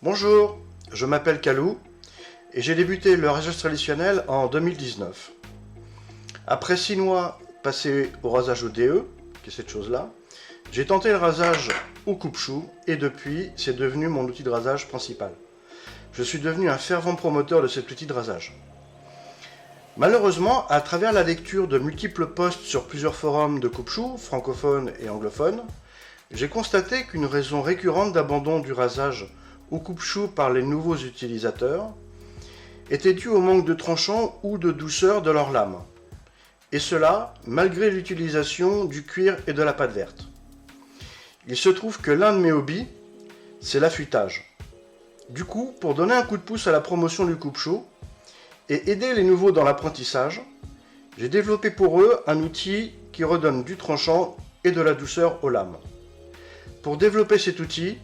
Bonjour, je m'appelle Kalou et j'ai débuté le rasage traditionnel en 2019. Après 6 mois passés au rasage au DE, qui est cette chose-là, j'ai tenté le rasage au coupe-chou et depuis, c'est devenu mon outil de rasage principal. Je suis devenu un fervent promoteur de cet outil de rasage. Malheureusement, à travers la lecture de multiples posts sur plusieurs forums de coupe-chou, francophones et anglophones, j'ai constaté qu'une raison récurrente d'abandon du rasage au coupe-chou par les nouveaux utilisateurs était due au manque de tranchant ou de douceur de leur lame. Et cela, malgré l'utilisation du cuir et de la pâte verte. Il se trouve que l'un de mes hobbies, c'est l'affûtage. Du coup, pour donner un coup de pouce à la promotion du coupe-chou et aider les nouveaux dans l'apprentissage, j'ai développé pour eux un outil qui redonne du tranchant et de la douceur aux lames. Pour développer cet outil,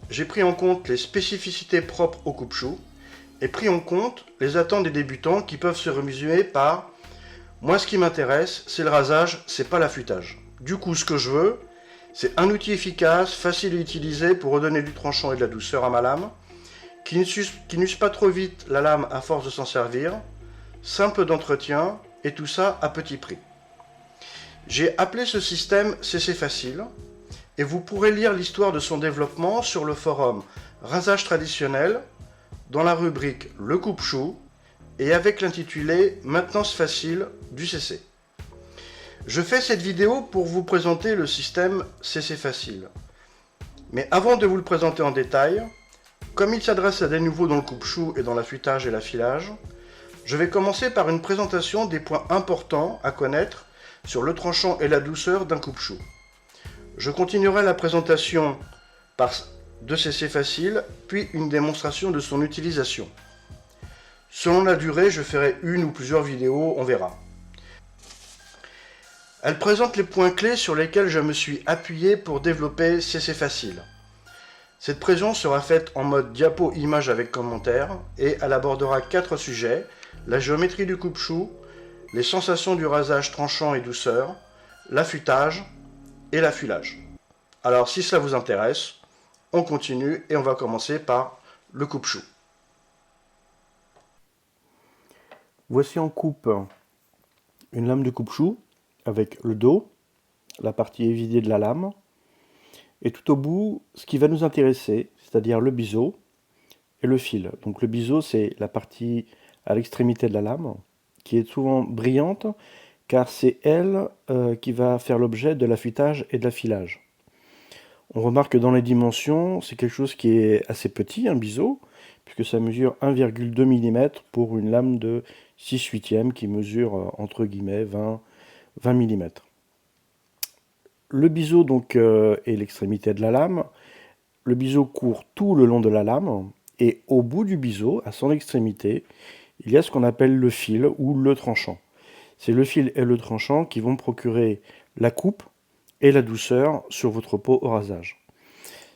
j'ai pris en compte les spécificités propres au coupe-chou et pris en compte les attentes des débutants qui peuvent se résumer par « Moi, ce qui m'intéresse, c'est le rasage, c'est pas l'affûtage. » Du coup, ce que je veux, c'est un outil efficace, facile à utiliser pour redonner du tranchant et de la douceur à ma lame, qui n'use pas trop vite la lame à force de s'en servir, simple d'entretien, et tout ça à petit prix. J'ai appelé ce système CC Facile, et vous pourrez lire l'histoire de son développement sur le forum Rasage Traditionnel, dans la rubrique Le coupe-chou, et avec l'intitulé Maintenance facile du CC. Je fais cette vidéo pour vous présenter le système CC Facile. Mais avant de vous le présenter en détail, comme il s'adresse à des nouveaux dans le coupe-chou et dans l'affûtage et l'affilage, je vais commencer par une présentation des points importants à connaître sur le tranchant et la douceur d'un coupe-chou. Je continuerai la présentation de CC Facile, puis une démonstration de son utilisation. Selon la durée, je ferai une ou plusieurs vidéos, on verra. Elle présente les points clés sur lesquels je me suis appuyé pour développer CC Facile. Cette présentation sera faite en mode diapo image avec commentaire et elle abordera 4 sujets: la géométrie du coupe-chou, les sensations du rasage tranchant et douceur, l'affûtage et l'affilage. Alors si cela vous intéresse, on continue et on va commencer par le coupe-chou. Voici en coupe une lame de coupe-chou avec le dos, la partie évidée de la lame, et tout au bout, ce qui va nous intéresser, c'est-à-dire le biseau et le fil. Donc le biseau, c'est la partie à l'extrémité de la lame, qui est souvent brillante, car c'est elle qui va faire l'objet de l'affûtage et de l'affilage. On remarque que dans les dimensions, c'est quelque chose qui est assez petit, un biseau, puisque ça mesure 1,2 mm pour une lame de 6/8 qui mesure entre guillemets 20 mm. Le biseau donc est l'extrémité de la lame. Le biseau court tout le long de la lame et au bout du biseau, à son extrémité, il y a ce qu'on appelle le fil ou le tranchant. C'est le fil et le tranchant qui vont procurer la coupe et la douceur sur votre peau au rasage.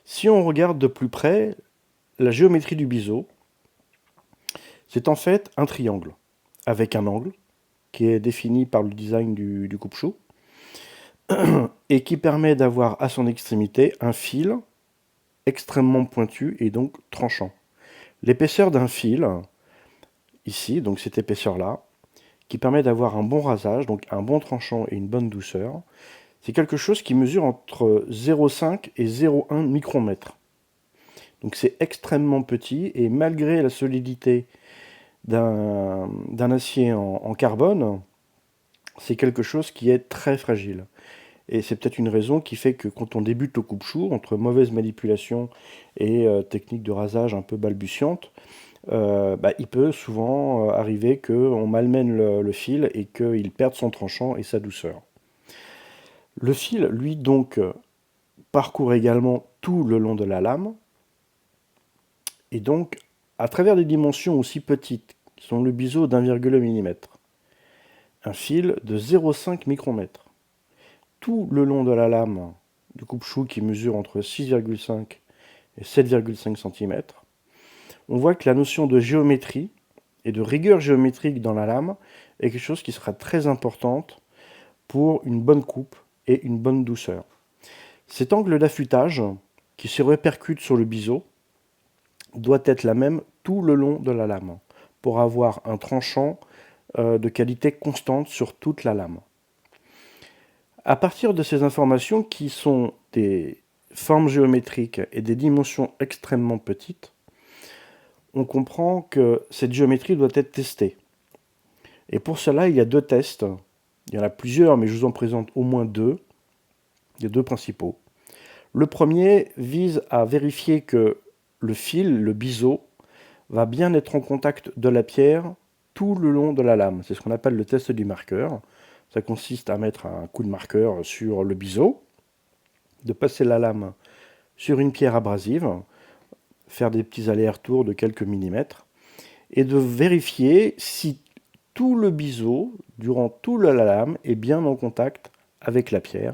Si on regarde de plus près, la géométrie du biseau, c'est en fait un triangle avec un angle qui est défini par le design du coupe-chou et qui permet d'avoir à son extrémité un fil extrêmement pointu et donc tranchant. L'épaisseur d'un fil, ici, donc cette épaisseur-là, qui permet d'avoir un bon rasage, donc un bon tranchant et une bonne douceur, c'est quelque chose qui mesure entre 0,5 et 0,1 micromètre. Donc c'est extrêmement petit et malgré la solidité d'un acier en carbone, c'est quelque chose qui est très fragile. Et c'est peut-être une raison qui fait que quand on débute au coupe-chou, entre mauvaise manipulation et technique de rasage un peu balbutiante, il peut souvent arriver qu'on malmène le fil et qu'il perde son tranchant et sa douceur. Le fil, lui, donc, parcourt également tout le long de la lame. Et donc, à travers des dimensions aussi petites, qui sont le biseau d'1,2 mm, un fil de 0,5 micromètre, tout le long de la lame du coupe-chou qui mesure entre 6,5 et 7,5 cm, on voit que la notion de géométrie et de rigueur géométrique dans la lame est quelque chose qui sera très importante pour une bonne coupe et une bonne douceur. Cet angle d'affûtage qui se répercute sur le biseau doit être la même tout le long de la lame pour avoir un tranchant de qualité constante sur toute la lame. À partir de ces informations qui sont des formes géométriques et des dimensions extrêmement petites, on comprend que cette géométrie doit être testée. Et pour cela, il y a deux tests. Il y en a plusieurs, mais je vous en présente au moins deux. Il y a deux principaux. Le premier vise à vérifier que le fil, le biseau, va bien être en contact de la pierre tout le long de la lame. C'est ce qu'on appelle le test du marqueur. Ça consiste à mettre un coup de marqueur sur le biseau, de passer la lame sur une pierre abrasive, faire des petits allers-retours de quelques millimètres, et de vérifier si tout le biseau, durant toute la lame, est bien en contact avec la pierre,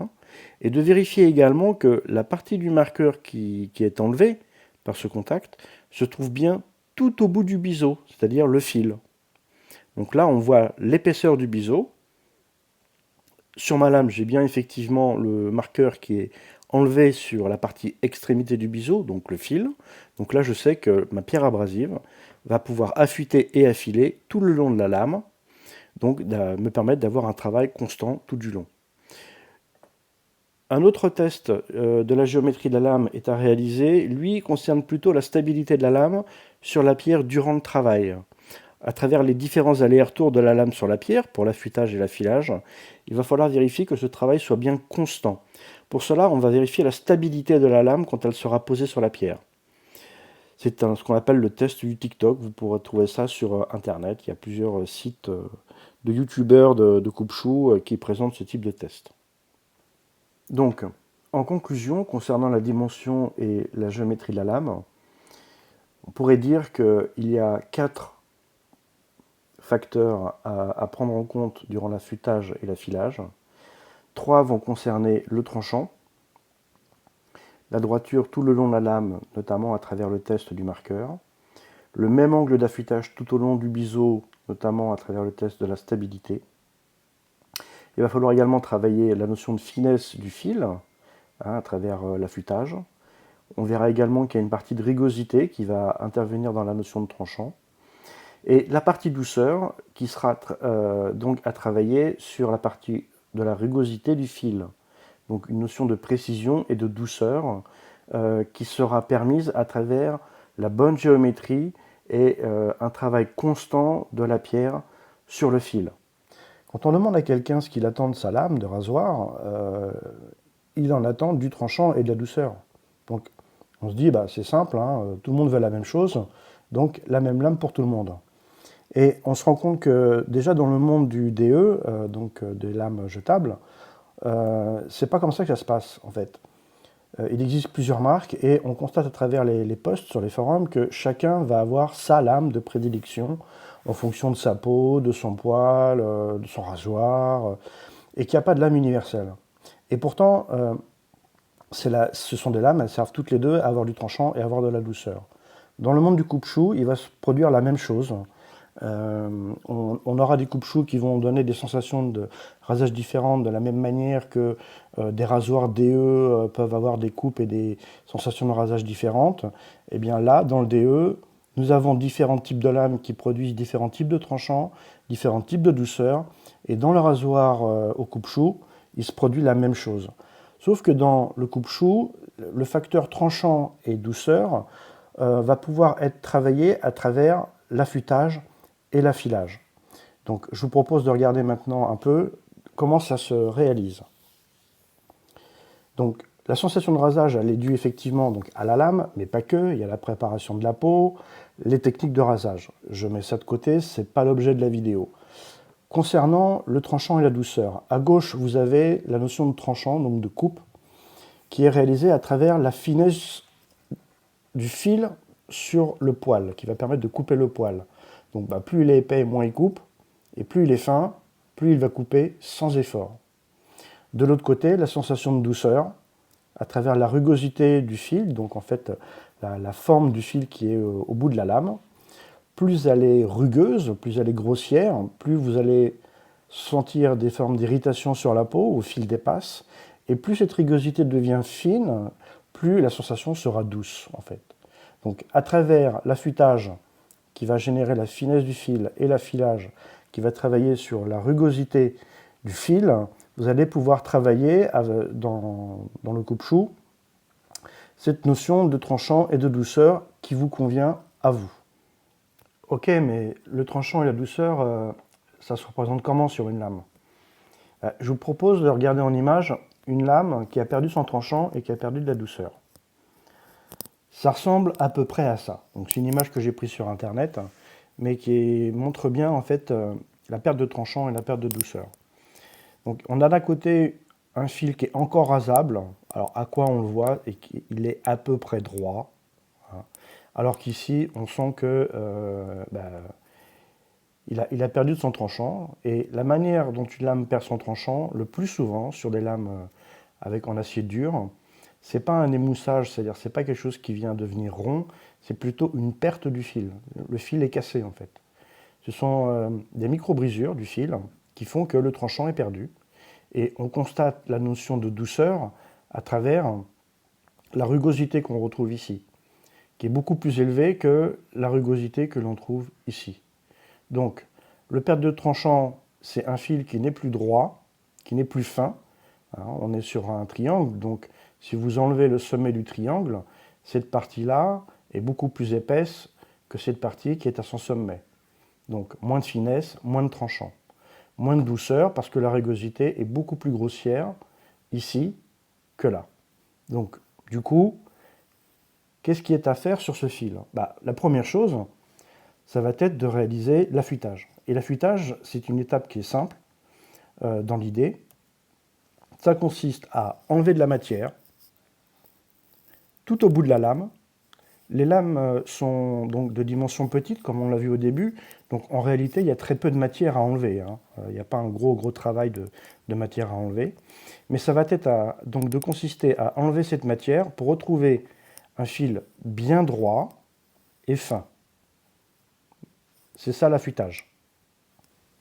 et de vérifier également que la partie du marqueur qui est enlevée par ce contact se trouve bien tout au bout du biseau, c'est-à-dire le fil. Donc là, on voit l'épaisseur du biseau. Sur ma lame, j'ai bien effectivement le marqueur qui est enlevé sur la partie extrémité du biseau, donc le fil. Donc là, je sais que ma pierre abrasive va pouvoir affûter et affiler tout le long de la lame, donc me permettre d'avoir un travail constant tout du long. Un autre test de la géométrie de la lame est à réaliser. Lui concerne plutôt la stabilité de la lame sur la pierre durant le travail. À travers les différents allers-retours de la lame sur la pierre, pour l'affûtage et l'affilage, il va falloir vérifier que ce travail soit bien constant. Pour cela, on va vérifier la stabilité de la lame quand elle sera posée sur la pierre. C'est ce qu'on appelle le test du TikTok. Vous pourrez trouver ça sur Internet. Il y a plusieurs sites de youtubeurs de coupe-chou qui présentent ce type de test. Donc, en conclusion, concernant la dimension et la géométrie de la lame, on pourrait dire qu'il y a 4 facteurs à prendre en compte durant l'affûtage et l'affilage. 3 vont concerner le tranchant, la droiture tout le long de la lame, notamment à travers le test du marqueur, le même angle d'affûtage tout au long du biseau, notamment à travers le test de la stabilité. Il va falloir également travailler la notion de finesse du fil, à travers l'affûtage. On verra également qu'il y a une partie de rugosité qui va intervenir dans la notion de tranchant. Et la partie douceur qui sera donc à travailler sur la partie de la rugosité du fil. Donc une notion de précision et de douceur qui sera permise à travers la bonne géométrie et un travail constant de la pierre sur le fil. Quand on demande à quelqu'un ce qu'il attend de sa lame de rasoir, il en attend du tranchant et de la douceur. Donc on se dit, c'est simple, tout le monde veut la même chose, donc la même lame pour tout le monde. Et on se rend compte que déjà dans le monde du DE, donc des lames jetables, c'est pas comme ça que ça se passe en fait. Il existe plusieurs marques et on constate à travers les posts sur les forums que chacun va avoir sa lame de prédilection en fonction de sa peau, de son poil, de son rasoir, et qu'il n'y a pas de lame universelle. Et pourtant, ce sont des lames, elles servent toutes les deux à avoir du tranchant et à avoir de la douceur. Dans le monde du coupe-chou, il va se produire la même chose. On aura des coupe-choux qui vont donner des sensations de rasage différentes de la même manière que des rasoirs DE peuvent avoir des coupes et des sensations de rasage différentes. Et bien là, dans le DE, nous avons différents types de lames qui produisent différents types de tranchants, différents types de douceur. Et dans le rasoir au coupe-chou, il se produit la même chose. Sauf que dans le coupe-chou, le facteur tranchant et douceur va pouvoir être travaillé à travers l'affûtage et l'affilage. Donc je vous propose de regarder maintenant un peu comment ça se réalise. Donc la sensation de rasage, elle est due effectivement donc, à la lame, mais pas que. Il y a la préparation de la peau, les techniques de rasage. Je mets ça de côté, ce n'est pas l'objet de la vidéo. Concernant le tranchant et la douceur, à gauche, vous avez la notion de tranchant, donc de coupe, qui est réalisée à travers la finesse du fil sur le poil, qui va permettre de couper le poil. Donc plus il est épais, moins il coupe, et plus il est fin, plus il va couper sans effort. De l'autre côté, la sensation de douceur, à travers la rugosité du fil, donc en fait la forme du fil qui est au bout de la lame. Plus elle est rugueuse, plus elle est grossière, plus vous allez sentir des formes d'irritation sur la peau, au fil dépasse, et plus cette rugosité devient fine, plus la sensation sera douce en fait. Donc à travers l'affûtage qui va générer la finesse du fil et l'affilage qui va travailler sur la rugosité du fil, vous allez pouvoir travailler dans le coupe-chou cette notion de tranchant et de douceur qui vous convient à vous. Ok, mais le tranchant et la douceur, ça se représente comment sur une lame? Je vous propose de regarder en image une lame qui a perdu son tranchant et qui a perdu de la douceur. Ça ressemble à peu près à ça. Donc c'est une image que j'ai prise sur internet, mais qui montre bien en fait la perte de tranchant et la perte de douceur. Donc on a d'un côté un fil qui est encore rasable. Alors à quoi on le voit? Et qu'il est à peu près droit. Hein. Alors qu'ici on sent que il a perdu de son tranchant. Et la manière dont une lame perd son tranchant, le plus souvent sur des lames en acier dur, c'est pas un émoussage, c'est-à-dire c'est pas quelque chose qui vient devenir rond, c'est plutôt une perte du fil. Le fil est cassé en fait. Ce sont des micro-brisures du fil qui font que le tranchant est perdu. Et on constate la notion de douceur à travers la rugosité qu'on retrouve ici, qui est beaucoup plus élevée que la rugosité que l'on trouve ici. Donc, le perte de tranchant, c'est un fil qui n'est plus droit, qui n'est plus fin. Hein, on est sur un triangle, donc si vous enlevez le sommet du triangle, cette partie-là est beaucoup plus épaisse que cette partie qui est à son sommet. Donc, moins de finesse, moins de tranchant. Moins de douceur parce que la rugosité est beaucoup plus grossière ici que là. Donc, du coup, qu'est-ce qui est à faire sur ce fil? La première chose, ça va être de réaliser l'affûtage. Et l'affûtage, c'est une étape qui est simple dans l'idée. Ça consiste à enlever de la matière tout au bout de la lame. Les lames sont donc de dimension petite, comme on l'a vu au début. Donc en réalité, il y a très peu de matière à enlever. Hein. Il n'y a pas un gros travail de matière à enlever. Mais ça va être donc de consister à enlever cette matière pour retrouver un fil bien droit et fin. C'est ça l'affûtage.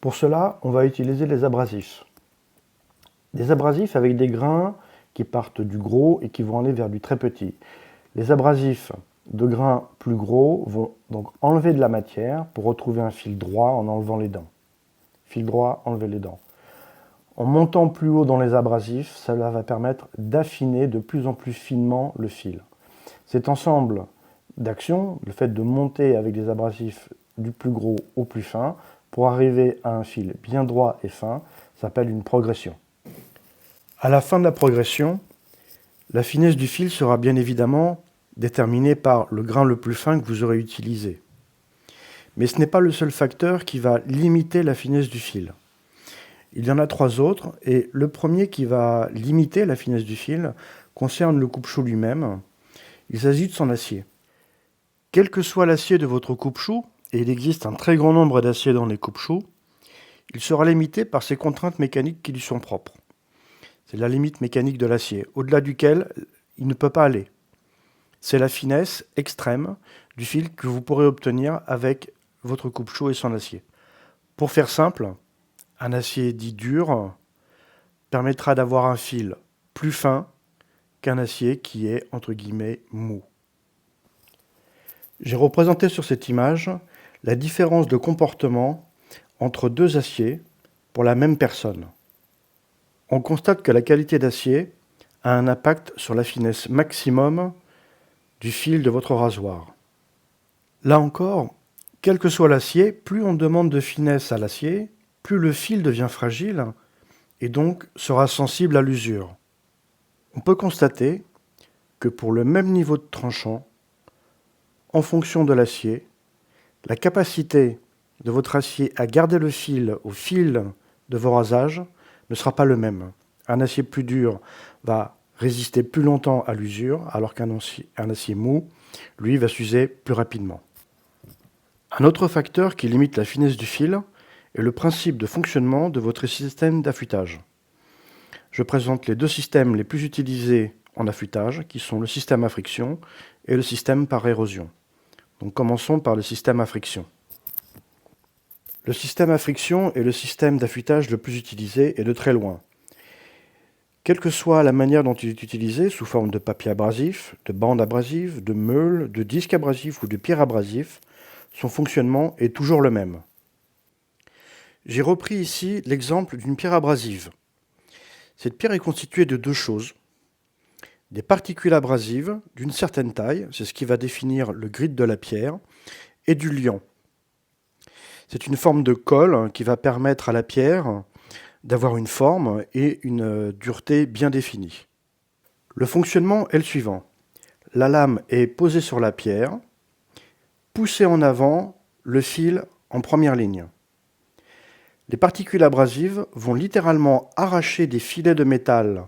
Pour cela, on va utiliser les abrasifs. Des abrasifs avec des grains qui partent du gros et qui vont aller vers du très petit. Les abrasifs de grains plus gros vont donc enlever de la matière pour retrouver un fil droit en enlevant les dents. Fil droit, enlever les dents. En montant plus haut dans les abrasifs, cela va permettre d'affiner de plus en plus finement le fil. Cet ensemble d'actions, le fait de monter avec des abrasifs du plus gros au plus fin, pour arriver à un fil bien droit et fin, s'appelle une progression. À la fin de la progression, la finesse du fil sera bien évidemment déterminée par le grain le plus fin que vous aurez utilisé. Mais ce n'est pas le seul facteur qui va limiter la finesse du fil. Il y en a 3 autres, et le premier qui va limiter la finesse du fil concerne le coupe-chou lui-même. Il s'agit de son acier. Quel que soit l'acier de votre coupe-chou, et il existe un très grand nombre d'aciers dans les coupe-choux, il sera limité par ces contraintes mécaniques qui lui sont propres. C'est la limite mécanique de l'acier, au-delà duquel il ne peut pas aller. C'est la finesse extrême du fil que vous pourrez obtenir avec votre coupe-chou et son acier. Pour faire simple, un acier dit dur permettra d'avoir un fil plus fin qu'un acier qui est entre guillemets mou. J'ai représenté sur cette image la différence de comportement entre 2 aciers pour la même personne. On constate que la qualité d'acier a un impact sur la finesse maximum du fil de votre rasoir. Là encore, quel que soit l'acier, plus on demande de finesse à l'acier, plus le fil devient fragile et donc sera sensible à l'usure. On peut constater que pour le même niveau de tranchant, en fonction de l'acier, la capacité de votre acier à garder le fil au fil de vos rasages ne sera pas le même. Un acier plus dur va résister plus longtemps à l'usure, alors qu'un acier mou, lui, va s'user plus rapidement. Un autre facteur qui limite la finesse du fil est le principe de fonctionnement de votre système d'affûtage. Je présente les 2 systèmes les plus utilisés en affûtage, qui sont le système à friction et le système par érosion. Donc commençons par le système à friction. Le système à friction est le système d'affûtage le plus utilisé et de très loin. Quelle que soit la manière dont il est utilisé, sous forme de papier abrasif, de bande abrasive, de meule, de disque abrasif ou de pierre abrasif, son fonctionnement est toujours le même. J'ai repris ici l'exemple d'une pierre abrasive. Cette pierre est constituée de deux choses. Des particules abrasives d'une certaine taille, c'est ce qui va définir le grit de la pierre, et du liant. C'est une forme de colle qui va permettre à la pierre d'avoir une forme et une dureté bien définie. Le fonctionnement est le suivant. La lame est posée sur la pierre, poussée en avant, le fil en première ligne. Les particules abrasives vont littéralement arracher des filets de métal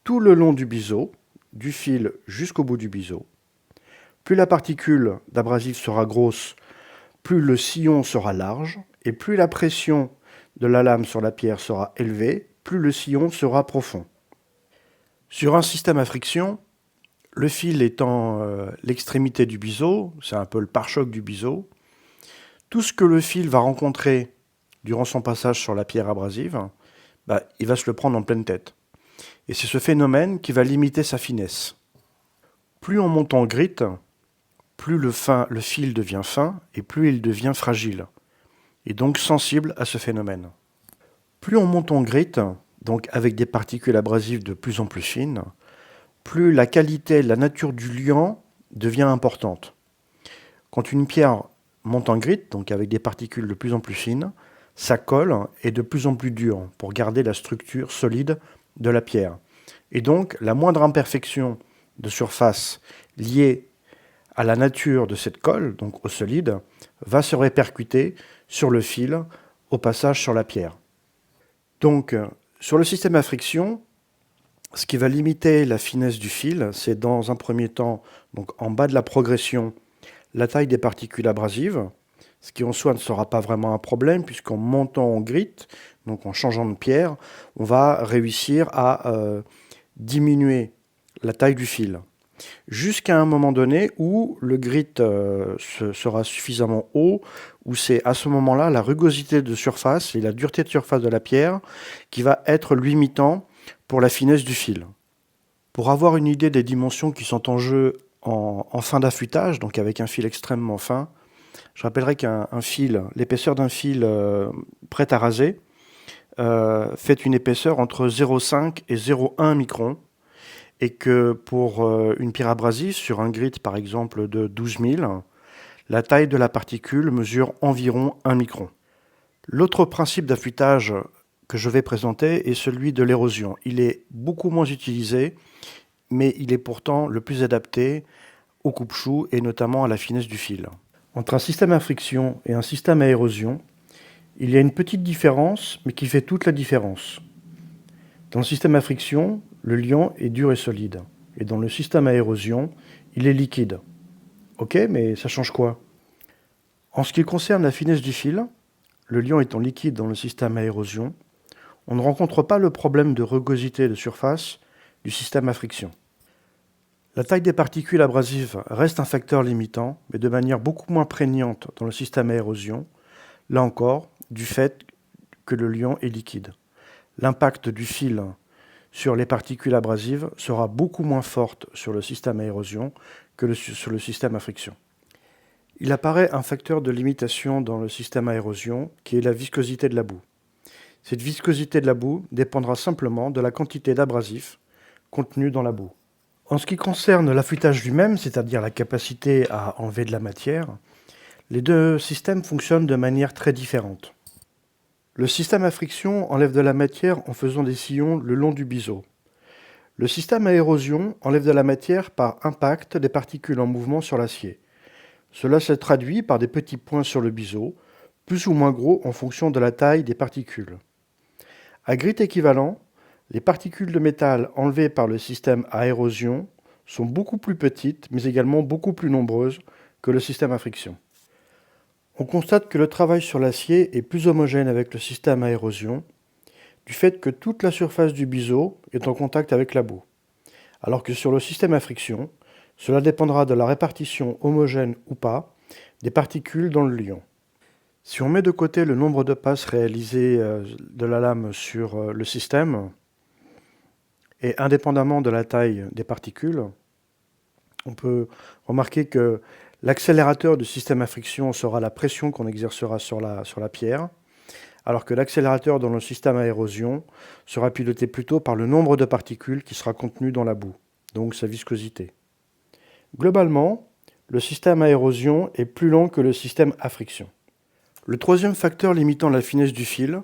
tout le long du biseau, du fil jusqu'au bout du biseau. Plus la particule d'abrasif sera grosse, plus le sillon sera large, et plus la pression de la lame sur la pierre sera élevée, plus le sillon sera profond. Sur un système à friction, le fil étant l'extrémité du biseau, c'est un peu le pare-choc du biseau, tout ce que le fil va rencontrer durant son passage sur la pierre abrasive, il va se le prendre en pleine tête. Et c'est ce phénomène qui va limiter sa finesse. Plus on monte en grit, plus le fil devient fin et plus il devient fragile, et donc sensible à ce phénomène. Plus on monte en grit, donc avec des particules abrasives de plus en plus fines, plus la qualité, la nature du liant devient importante. Quand une pierre monte en grit, donc avec des particules de plus en plus fines, sa colle est de plus en plus dure pour garder la structure solide de la pierre. Et donc, la moindre imperfection de surface liée à la nature de cette colle, donc au solide, va se répercuter sur le fil au passage sur la pierre. Donc, sur le système à friction, ce qui va limiter la finesse du fil, c'est dans un premier temps, donc en bas de la progression, la taille des particules abrasives, ce qui en soi ne sera pas vraiment un problème, puisqu'en montant en grit, donc en changeant de pierre, on va réussir à diminuer la taille du fil. Jusqu'à un moment donné où le grit sera suffisamment haut, où c'est à ce moment-là la rugosité de surface et la dureté de surface de la pierre qui va être limitant pour la finesse du fil. Pour avoir une idée des dimensions qui sont en jeu en fin d'affûtage, donc avec un fil extrêmement fin, je rappellerai qu'un fil, l'épaisseur d'un fil prêt à raser, fait une épaisseur entre 0,5 et 0,1 micron, et que pour une pierre abrasive, sur un grit par exemple de 12 000, la taille de la particule mesure environ 1 micron. L'autre principe d'affûtage que je vais présenter est celui de l'érosion. Il est beaucoup moins utilisé, mais il est pourtant le plus adapté au coupe-chou et notamment à la finesse du fil. Entre un système à friction et un système à érosion, il y a une petite différence, mais qui fait toute la différence. Dans le système à friction, le liant est dur et solide. Et dans le système à érosion, il est liquide. Ok, mais ça change quoi? En ce qui concerne la finesse du fil, le liant étant liquide dans le système à érosion, on ne rencontre pas le problème de rugosité de surface du système à friction. La taille des particules abrasives reste un facteur limitant, mais de manière beaucoup moins prégnante dans le système à érosion, là encore, du fait que le liant est liquide. L'impact du fil sur les particules abrasives sera beaucoup moins forte sur le système à érosion que sur le système à friction. Il apparaît un facteur de limitation dans le système à érosion qui est la viscosité de la boue. Cette viscosité de la boue dépendra simplement de la quantité d'abrasif contenu dans la boue. En ce qui concerne l'affûtage lui-même, c'est-à-dire la capacité à enlever de la matière, les deux systèmes fonctionnent de manière très différente. Le système à friction enlève de la matière en faisant des sillons le long du biseau. Le système à érosion enlève de la matière par impact des particules en mouvement sur l'acier. Cela se traduit par des petits points sur le biseau, plus ou moins gros en fonction de la taille des particules. À grit équivalent, les particules de métal enlevées par le système à érosion sont beaucoup plus petites, mais également beaucoup plus nombreuses que le système à friction. On constate que le travail sur l'acier est plus homogène avec le système à érosion, du fait que toute la surface du biseau est en contact avec la boue, alors que sur le système à friction, cela dépendra de la répartition homogène ou pas des particules dans le liant. Si on met de côté le nombre de passes réalisées de la lame sur le système, Et indépendamment de la taille des particules, on peut remarquer que l'accélérateur du système à friction sera la pression qu'on exercera sur la pierre, alors que l'accélérateur dans le système à érosion sera piloté plutôt par le nombre de particules qui sera contenu dans la boue, donc sa viscosité. Globalement, le système à érosion est plus lent que le système à friction. Le troisième facteur limitant la finesse du fil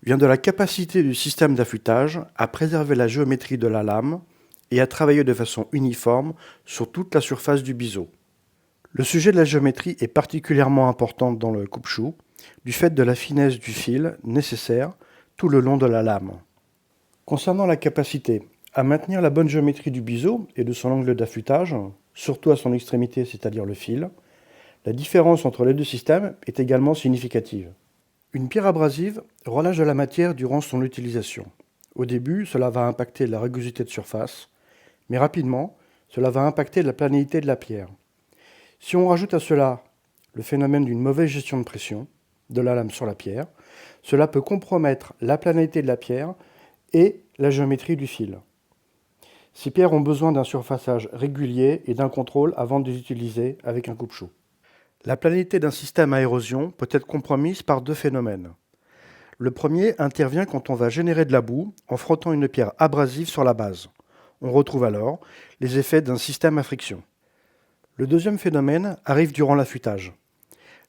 vient de la capacité du système d'affûtage à préserver la géométrie de la lame et à travailler de façon uniforme sur toute la surface du biseau. Le sujet de la géométrie est particulièrement important dans le coupe-chou, du fait de la finesse du fil nécessaire tout le long de la lame. Concernant la capacité à maintenir la bonne géométrie du biseau et de son angle d'affûtage, surtout à son extrémité, c'est-à-dire le fil, la différence entre les deux systèmes est également significative. Une pierre abrasive relâche de la matière durant son utilisation. Au début, cela va impacter la rugosité de surface, mais rapidement, cela va impacter la planéité de la pierre. Si on rajoute à cela le phénomène d'une mauvaise gestion de pression de la lame sur la pierre, cela peut compromettre la planéité de la pierre et la géométrie du fil. Ces pierres ont besoin d'un surfaçage régulier et d'un contrôle avant de les utiliser avec un coupe-chou. La planéité d'un système à érosion peut être compromise par deux phénomènes. Le premier intervient quand on va générer de la boue en frottant une pierre abrasive sur la base. On retrouve alors les effets d'un système à friction. Le deuxième phénomène arrive durant l'affûtage.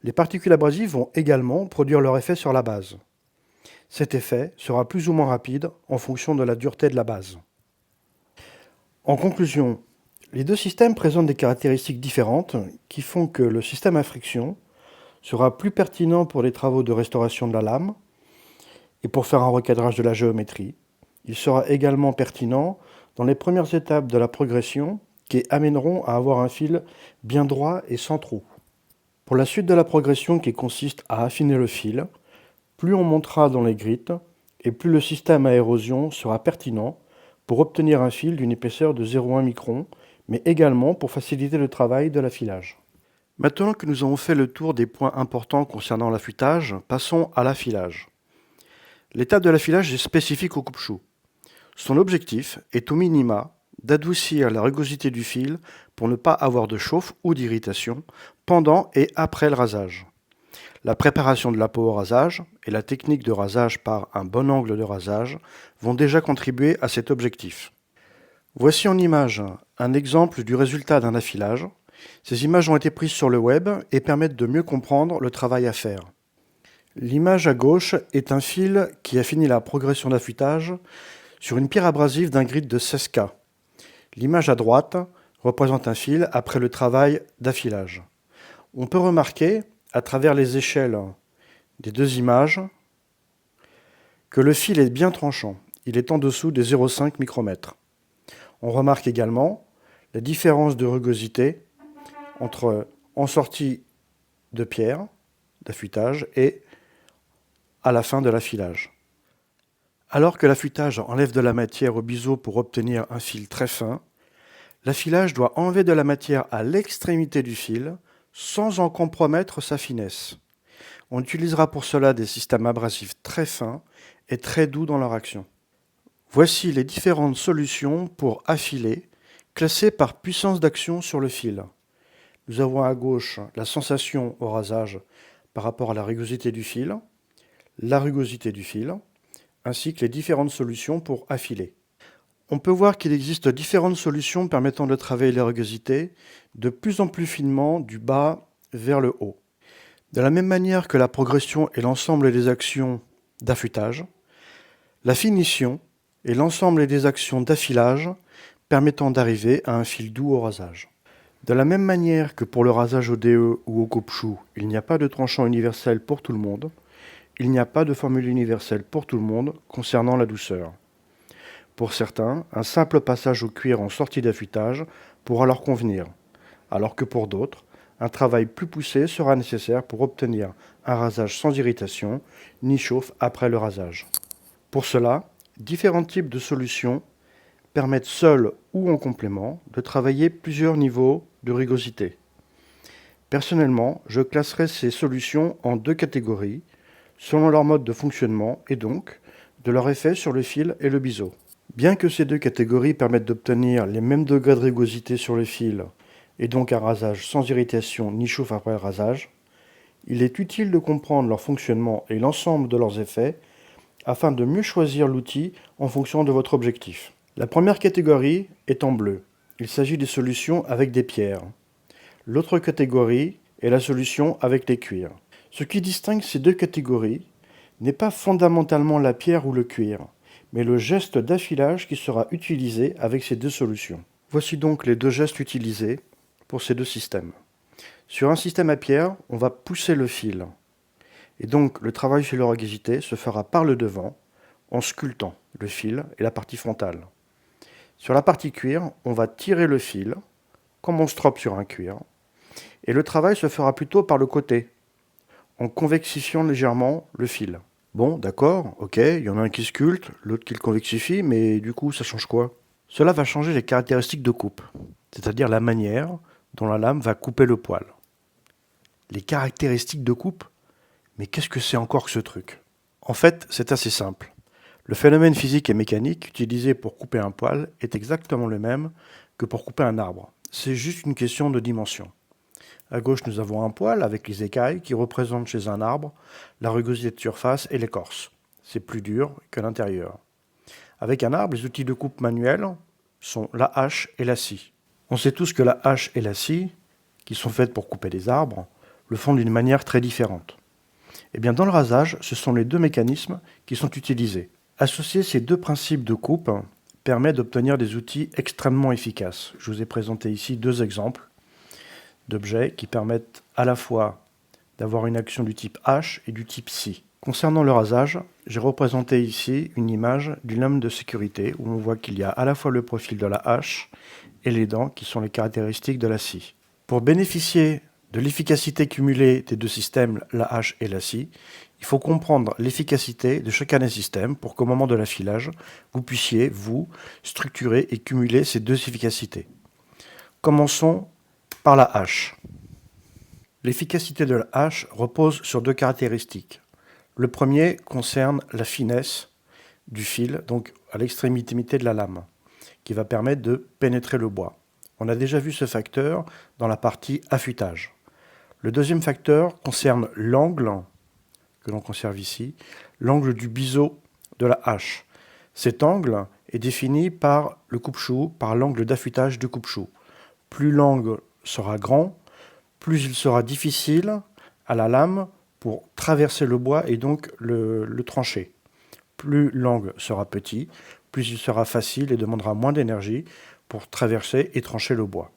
Les particules abrasives vont également produire leur effet sur la base. Cet effet sera plus ou moins rapide en fonction de la dureté de la base. En conclusion, les deux systèmes présentent des caractéristiques différentes qui font que le système à friction sera plus pertinent pour les travaux de restauration de la lame et pour faire un recadrage de la géométrie. Il sera également pertinent dans les premières étapes de la progression qui amèneront à avoir un fil bien droit et sans trou. Pour la suite de la progression qui consiste à affiner le fil, plus on montera dans les grittes et plus le système à érosion sera pertinent pour obtenir un fil d'une épaisseur de 0,1 micron, mais également pour faciliter le travail de l'affilage. Maintenant que nous avons fait le tour des points importants concernant l'affûtage, passons à l'affilage. L'étape de l'affilage est spécifique au coupe-chou. Son objectif est au minima d'adoucir la rugosité du fil pour ne pas avoir de chauffe ou d'irritation pendant et après le rasage. La préparation de la peau au rasage et la technique de rasage par un bon angle de rasage vont déjà contribuer à cet objectif. Voici en image un exemple du résultat d'un affilage. Ces images ont été prises sur le web et permettent de mieux comprendre le travail à faire. L'image à gauche est un fil qui a fini la progression d'affûtage sur une pierre abrasive d'un grid de 16K. L'image à droite représente un fil après le travail d'affilage. On peut remarquer, à travers les échelles des deux images, que le fil est bien tranchant. Il est en dessous des 0,5 micromètres. On remarque également la différence de rugosité entre en sortie de pierre, d'affûtage, et à la fin de l'affilage. Alors que l'affûtage enlève de la matière au biseau pour obtenir un fil très fin, l'affilage doit enlever de la matière à l'extrémité du fil sans en compromettre sa finesse. On utilisera pour cela des systèmes abrasifs très fins et très doux dans leur action. Voici les différentes solutions pour affiler, classées par puissance d'action sur le fil. Nous avons à gauche la sensation au rasage par rapport à la rugosité du fil, la rugosité du fil, ainsi que les différentes solutions pour affiler. On peut voir qu'il existe différentes solutions permettant de travailler les rugosités de plus en plus finement du bas vers le haut. De la même manière que la progression est l'ensemble des actions d'affûtage, la finition est l'ensemble des actions d'affilage permettant d'arriver à un fil doux au rasage. De la même manière que pour le rasage au DE ou au coupe-chou, il n'y a pas de tranchant universel pour tout le monde, il n'y a pas de formule universelle pour tout le monde concernant la douceur. Pour certains, un simple passage au cuir en sortie d'affûtage pourra leur convenir, alors que pour d'autres, un travail plus poussé sera nécessaire pour obtenir un rasage sans irritation ni chauffe après le rasage. Pour cela, différents types de solutions permettent seuls ou en complément de travailler plusieurs niveaux de rugosité. Personnellement, je classerai ces solutions en deux catégories, selon leur mode de fonctionnement et donc de leur effet sur le fil et le biseau. Bien que ces deux catégories permettent d'obtenir les mêmes degrés de rugosité sur le fil, et donc un rasage sans irritation ni chauffe après le rasage, il est utile de comprendre leur fonctionnement et l'ensemble de leurs effets afin de mieux choisir l'outil en fonction de votre objectif. La première catégorie est en bleu. Il s'agit des solutions avec des pierres. L'autre catégorie est la solution avec les cuirs. Ce qui distingue ces deux catégories n'est pas fondamentalement la pierre ou le cuir, mais le geste d'affilage qui sera utilisé avec ces deux solutions. Voici donc les deux gestes utilisés pour ces deux systèmes. Sur un système à pierre, on va pousser le fil. Et donc le travail sur la rugosité se fera par le devant, en sculptant le fil et la partie frontale. Sur la partie cuir, on va tirer le fil, comme on strope sur un cuir, et le travail se fera plutôt par le côté, en convexifiant légèrement le fil. Bon, d'accord, ok, il y en a un qui sculpte, l'autre qui le convexifie, mais du coup, ça change quoi? Cela va changer les caractéristiques de coupe, c'est-à-dire la manière dont la lame va couper le poil. Les caractéristiques de coupe? Mais qu'est-ce que c'est encore que ce truc? En fait, c'est assez simple. Le phénomène physique et mécanique utilisé pour couper un poil est exactement le même que pour couper un arbre. C'est juste une question de dimension. À gauche, nous avons un poil avec les écailles qui représentent chez un arbre la rugosité de surface et l'écorce. C'est plus dur que l'intérieur. Avec un arbre, les outils de coupe manuels sont la hache et la scie. On sait tous que la hache et la scie, qui sont faites pour couper des arbres, le font d'une manière très différente. Eh bien, dans le rasage, ce sont les deux mécanismes qui sont utilisés. Associer ces deux principes de coupe permet d'obtenir des outils extrêmement efficaces. Je vous ai présenté ici deux exemples d'objets qui permettent à la fois d'avoir une action du type hache et du type scie. Concernant le rasage, j'ai représenté ici une image d'une lame de sécurité où on voit qu'il y a à la fois le profil de la hache et les dents qui sont les caractéristiques de la scie. Pour bénéficier de l'efficacité cumulée des deux systèmes, la hache et la scie, il faut comprendre l'efficacité de chacun des systèmes pour qu'au moment de l'affilage, vous puissiez, vous, structurer et cumuler ces deux efficacités. Commençons par la hache. L'efficacité de la hache repose sur deux caractéristiques. Le premier concerne la finesse du fil, donc à l'extrémité de la lame, qui va permettre de pénétrer le bois. On a déjà vu ce facteur dans la partie affûtage. Le deuxième facteur concerne l'angle, que l'on conserve ici, l'angle du biseau de la hache. Cet angle est défini par le coupe-chou, par l'angle d'affûtage du coupe-chou. Plus l'angle sera grand, plus il sera difficile à la lame pour traverser le bois et donc le trancher. Plus l'angle sera petit, plus il sera facile et demandera moins d'énergie pour traverser et trancher le bois.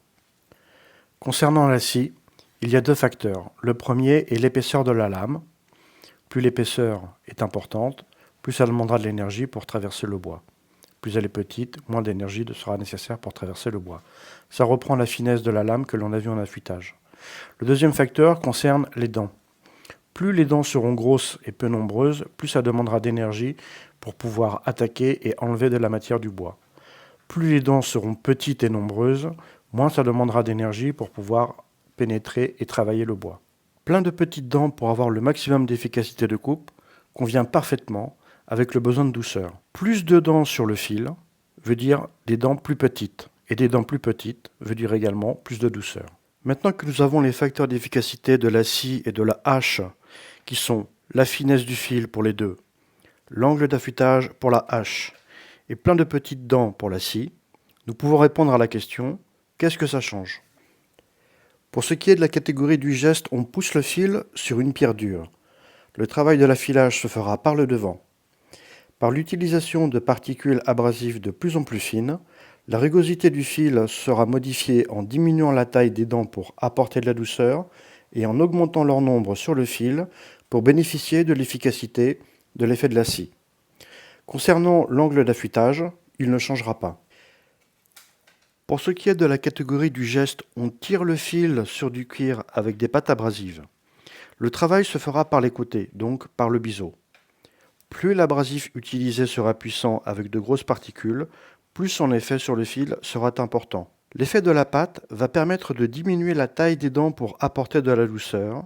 Concernant la scie, il y a deux facteurs. Le premier est l'épaisseur de la lame. Plus l'épaisseur est importante, plus elle demandera de l'énergie pour traverser le bois. Plus elle est petite, moins d'énergie sera nécessaire pour traverser le bois. Ça reprend la finesse de la lame que l'on a vue en affûtage. Le deuxième facteur concerne les dents. Plus les dents seront grosses et peu nombreuses, plus ça demandera d'énergie pour pouvoir attaquer et enlever de la matière du bois. Plus les dents seront petites et nombreuses, moins ça demandera d'énergie pour pouvoir pénétrer et travailler le bois. Plein de petites dents pour avoir le maximum d'efficacité de coupe convient parfaitement avec le besoin de douceur. Plus de dents sur le fil veut dire des dents plus petites, et des dents plus petites veut dire également plus de douceur. Maintenant que nous avons les facteurs d'efficacité de la scie et de la hache, qui sont la finesse du fil pour les deux, l'angle d'affûtage pour la hache et plein de petites dents pour la scie, nous pouvons répondre à la question « Qu'est-ce que ça change ?» Pour ce qui est de la catégorie du geste, on pousse le fil sur une pierre dure. Le travail de l'affilage se fera par le devant. Par l'utilisation de particules abrasives de plus en plus fines, la rugosité du fil sera modifiée en diminuant la taille des dents pour apporter de la douceur et en augmentant leur nombre sur le fil pour bénéficier de l'efficacité de l'effet de la scie. Concernant l'angle d'affûtage, il ne changera pas. Pour ce qui est de la catégorie du geste, on tire le fil sur du cuir avec des pâtes abrasives. Le travail se fera par les côtés, donc par le biseau. Plus l'abrasif utilisé sera puissant avec de grosses particules, plus son effet sur le fil sera important. L'effet de la pâte va permettre de diminuer la taille des dents pour apporter de la douceur,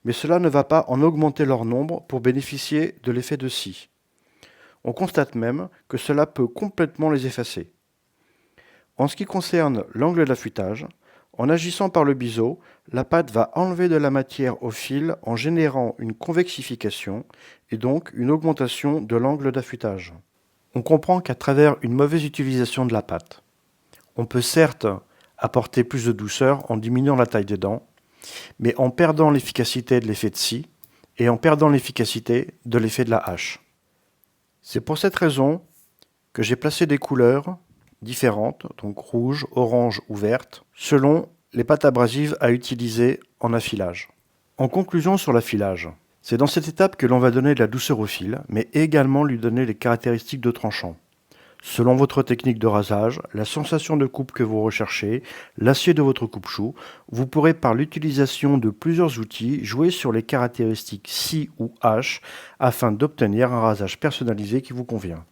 mais cela ne va pas en augmenter leur nombre pour bénéficier de l'effet de scie. On constate même que cela peut complètement les effacer. En ce qui concerne l'angle d'affûtage, en agissant par le biseau, la pâte va enlever de la matière au fil en générant une convexification et donc une augmentation de l'angle d'affûtage. On comprend qu'à travers une mauvaise utilisation de la pâte, on peut certes apporter plus de douceur en diminuant la taille des dents, mais en perdant l'efficacité de l'effet de scie et en perdant l'efficacité de l'effet de la hache. C'est pour cette raison que j'ai placé des couleurs différentes, donc rouge, orange ou verte, selon les pâtes abrasives à utiliser en affilage. En conclusion sur l'affilage, c'est dans cette étape que l'on va donner de la douceur au fil, mais également lui donner les caractéristiques de tranchant. Selon votre technique de rasage, la sensation de coupe que vous recherchez, l'acier de votre coupe-chou, vous pourrez par l'utilisation de plusieurs outils jouer sur les caractéristiques scie ou hache afin d'obtenir un rasage personnalisé qui vous convient.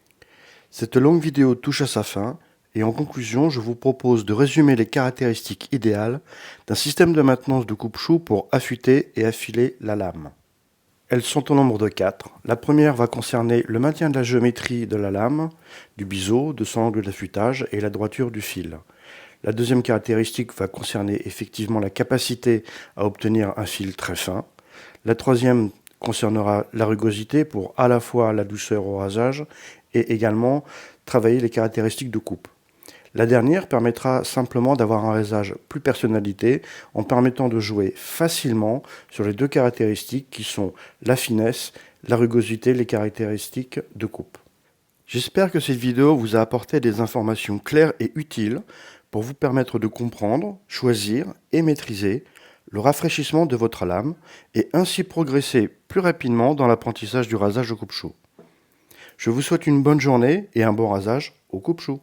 Cette longue vidéo touche à sa fin et en conclusion, je vous propose de résumer les caractéristiques idéales d'un système de maintenance de coupe-chou pour affûter et affiler la lame. Elles sont au nombre de 4. La première va concerner le maintien de la géométrie de la lame, du biseau, de son angle d'affûtage et la droiture du fil. La deuxième caractéristique va concerner effectivement la capacité à obtenir un fil très fin. La troisième concernera la rugosité pour à la fois la douceur au rasage et également travailler les caractéristiques de coupe. La dernière permettra simplement d'avoir un rasage plus personnalité en permettant de jouer facilement sur les deux caractéristiques qui sont la finesse, la rugosité, les caractéristiques de coupe. J'espère que cette vidéo vous a apporté des informations claires et utiles pour vous permettre de comprendre, choisir et maîtriser le rafraîchissement de votre lame et ainsi progresser plus rapidement dans l'apprentissage du rasage au coupe-chou. Je vous souhaite une bonne journée et un bon rasage au coupe-chou.